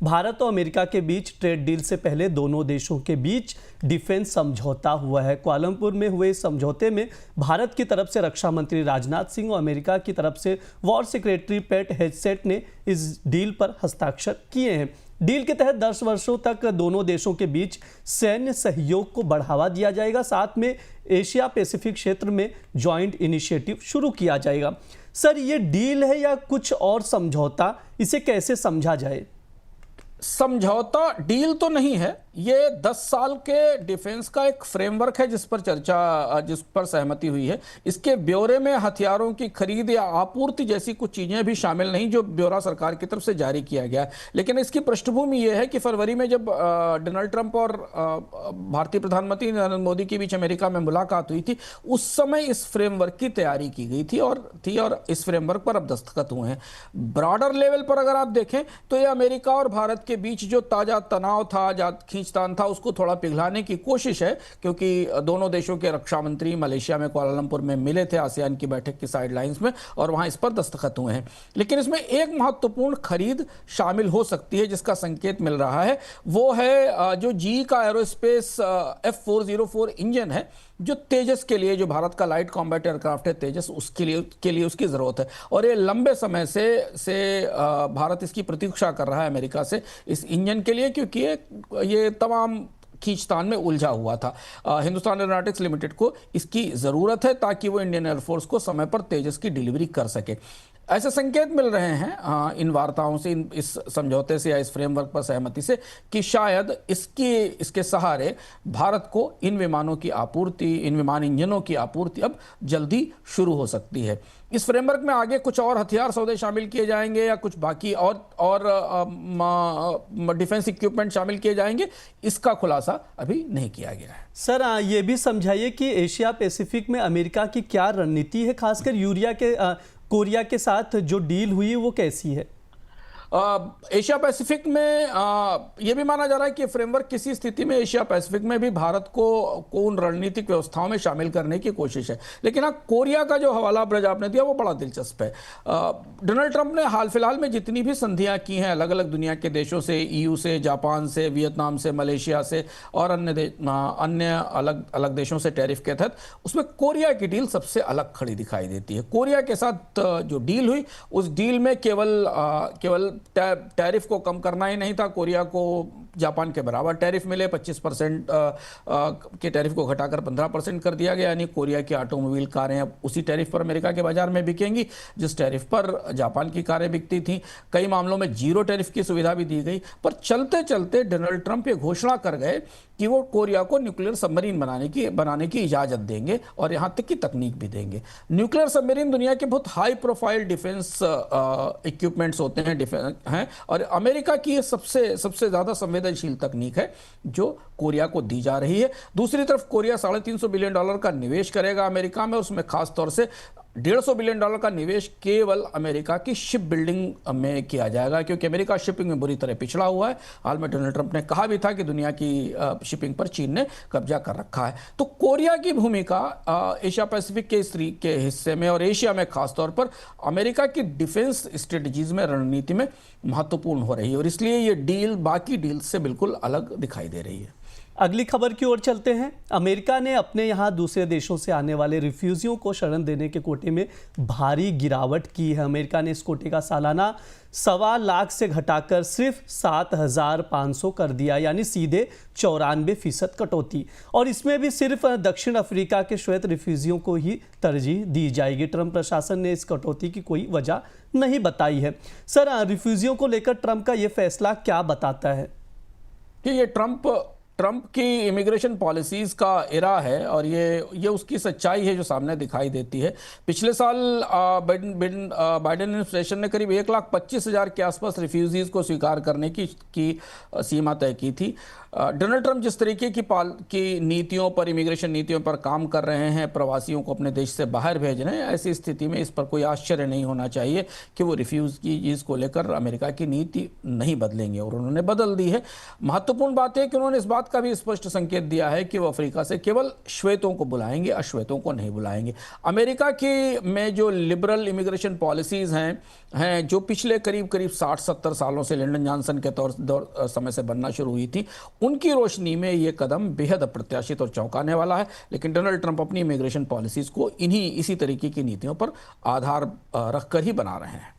भारत और अमेरिका के बीच trade deal से पहले दोनों देशों के बीच डिफेंस समझौता हुआ है। कुआलालंपुर में हुए इस समझौते में भारत की तरफ से रक्षा मंत्री राजनाथ सिंह और अमेरिका की तरफ से वॉर सेक्रेटरी पेट हेगसेट ने इस डील पर हस्ताक्षर किए हैं। डील के तहत 10 वर्षों तक दोनों देशों के बीच सैन्य सहयोग को बढ़ावा दिया जाएगा। साथ में एशिया पैसिफिक क्षेत्र में जॉइंट इनिशिएटिव शुरू किया जाएगा। सर, ये डील है या कुछ और समझौता, इसे कैसे समझा जाए? समझौता डील तो नहीं है, ये 10 साल के डिफेंस का एक फ्रेमवर्क है जिस पर सहमति हुई है। इसके ब्यौरे में हथियारों की खरीद या आपूर्ति जैसी कुछ चीजें भी शामिल नहीं, जो ब्यौरा सरकार की तरफ से जारी किया गया है। लेकिन इसकी पृष्ठभूमि यह है कि फरवरी में जब डोनाल्ड ट्रंप और भारतीय प्रधानमंत्री नरेंद्र मोदी के बीच अमेरिका में मुलाकात हुई थी, उस समय इस फ्रेमवर्क की तैयारी की गई थी और इस फ्रेमवर्क पर अब दस्तखत हुए हैं। ब्रॉडर लेवल पर अगर आप देखें तो ये अमेरिका और भारत के बीच जो ताजा तनाव था, खींचतान था, उसको थोड़ा पिघलाने की कोशिश है, क्योंकि दोनों देशों के रक्षा मंत्री मलेशिया में कुआलालंपुर में मिले थे आसियान की बैठक की साइडलाइंस में, और वहां इस पर दस्तखत हुए हैं। लेकिन इसमें एक महत्वपूर्ण खरीद शामिल हो सकती है जिसका संकेत मिल रहा है, वो है जो जी का एरोस्पेस F404 इंजन है, जो तेजस के लिए, जो भारत का लाइट कॉम्बैट एयरक्राफ्ट है तेजस, उसके लिए उसकी जरूरत है। और ये लंबे समय से भारत इसकी प्रतीक्षा कर रहा है अमेरिका से इस इंजन के लिए, क्योंकि ये तमाम खींचतान में उलझा हुआ था। हिंदुस्तान एरोनॉटिक्स लिमिटेड को इसकी जरूरत है ताकि वो इंडियन एयरफोर्स को समय पर तेजस की डिलीवरी कर सके। ऐसे संकेत मिल रहे हैं इन वार्ताओं से, इस समझौते से या इस फ्रेमवर्क पर सहमति से, कि शायद इसके सहारे भारत को इन विमानों की आपूर्ति, इन विमान इंजनों की आपूर्ति अब जल्दी शुरू हो सकती है। इस फ्रेमवर्क में आगे कुछ और हथियार सौदे शामिल किए जाएंगे या कुछ बाकी और डिफेंस इक्विपमेंट शामिल किए जाएंगे, इसका खुलासा अभी नहीं किया गया है। सर, ये भी समझाइए कि एशिया पैसिफिक में अमेरिका की क्या रणनीति है, खासकर कोरिया के साथ जो डील हुई है वो कैसी है? एशिया पैसिफिक में यह भी माना जा रहा है कि फ्रेमवर्क किसी स्थिति में एशिया पैसिफिक में भी भारत को उन रणनीतिक व्यवस्थाओं में शामिल करने की कोशिश है। लेकिन हाँ, कोरिया का जो हवाला ब्रज आपने दिया वो बड़ा दिलचस्प है। डोनाल्ड ट्रंप ने हाल फिलहाल में जितनी भी संधियां की हैं अलग अलग दुनिया के देशों से, EU से, जापान से, वियतनाम से, मलेशिया से और अन्य अलग अलग देशों से टैरिफ के तहत, उसमें कोरिया की डील सबसे अलग खड़ी दिखाई देती है। कोरिया के साथ जो डील हुई, उस डील में केवल टैरिफ को कम करना ही नहीं था, कोरिया को जापान के बराबर टैरिफ मिले, 25% के टैरिफ को घटाकर 15% कर दिया गया, यानी कोरिया की ऑटोमोबाइल कारें अब उसी टैरिफ पर अमेरिका के बाजार में बिकेंगी जिस टैरिफ पर जापान की कारें बिकती थीं। कई मामलों में जीरो टैरिफ की सुविधा भी दी गई। पर चलते चलते डोनाल्ड ट्रंप ये घोषणा कर गए कि वो कोरिया को न्यूक्लियर सबमरीन बनाने की इजाजत देंगे और यहां तक की तकनीक भी देंगे। न्यूक्लियर सबमरीन दुनिया के बहुत हाई प्रोफाइल डिफेंस इक्विपमेंट्स होते हैं और अमेरिका की ये सबसे ज्यादा संवेदनशील तकनीक है जो कोरिया को दी जा रही है। दूसरी तरफ कोरिया $350 बिलियन का निवेश करेगा अमेरिका में, उसमें खास तौर से $150 बिलियन का निवेश केवल अमेरिका की शिप बिल्डिंग में किया जाएगा, क्योंकि अमेरिका शिपिंग में बुरी तरह पिछड़ा हुआ है। हाल में डोनाल्ड ट्रंप ने कहा भी था कि दुनिया की शिपिंग पर चीन ने कब्जा कर रखा है। तो कोरिया की भूमिका एशिया पैसिफिक के हिस्से में और एशिया में खासतौर पर अमेरिका की डिफेंस स्ट्रेटजीज में, रणनीति में महत्वपूर्ण हो रही है और इसलिए ये डील बाकी डील से बिल्कुल अलग दिखाई दे रही है। अगली खबर की ओर चलते हैं। अमेरिका ने अपने यहाँ दूसरे देशों से आने वाले रिफ्यूजियों को शरण देने के कोटे में भारी गिरावट की है। अमेरिका ने इस कोटे का सालाना 1.25 लाख से घटाकर सिर्फ 7,500 कर दिया, यानी सीधे 94% कटौती। और इसमें भी सिर्फ दक्षिण अफ्रीका के श्वेत रिफ्यूजियों को ही तरजीह दी जाएगी। ट्रंप प्रशासन ने इस कटौती की कोई वजह नहीं बताई है। सर, रिफ्यूजियों को लेकर ट्रंप का ये फैसला क्या बताता है? कि ये ट्रंप की इमिग्रेशन पॉलिसीज का इरा है और ये उसकी सच्चाई है जो सामने दिखाई देती है। पिछले साल बाइडेन एडमिनिस्ट्रेशन ने करीब 1,25,000 के आसपास रिफ्यूजीज को स्वीकार करने की सीमा तय की थी। डोनाल्ड ट्रंप जिस तरीके की नीतियों पर, इमिग्रेशन नीतियों पर काम कर रहे हैं, प्रवासियों को अपने देश से बाहर भेज रहे हैं, ऐसी स्थिति में इस पर कोई आश्चर्य नहीं होना चाहिए कि वो रिफ्यूजीज को लेकर अमेरिका की नीति नहीं बदलेंगे और उन्होंने बदल दी है। महत्वपूर्ण बात है कि उन्होंने इस बात बात का भी स्पष्ट संकेत दिया है कि वो अफ्रीका से केवल श्वेतों को बुलाएंगे, अश्वेतों को नहीं बुलाएंगे। अमेरिका की में जो लिबरल इमिग्रेशन पॉलिसीज हैं जो पिछले करीब 60-70 सालों से लिंडन जॉनसन के समय से बनना शुरू हुई थी, उनकी रोशनी में ये कदम बेहद अप्रत्याशित और चौंकाने वाला है। लेकिन डोनाल्ड ट्रंप अपनी इमिग्रेशन पॉलिसीज को इसी तरीके की नीतियों पर आधार रखकर ही बना रहे हैं।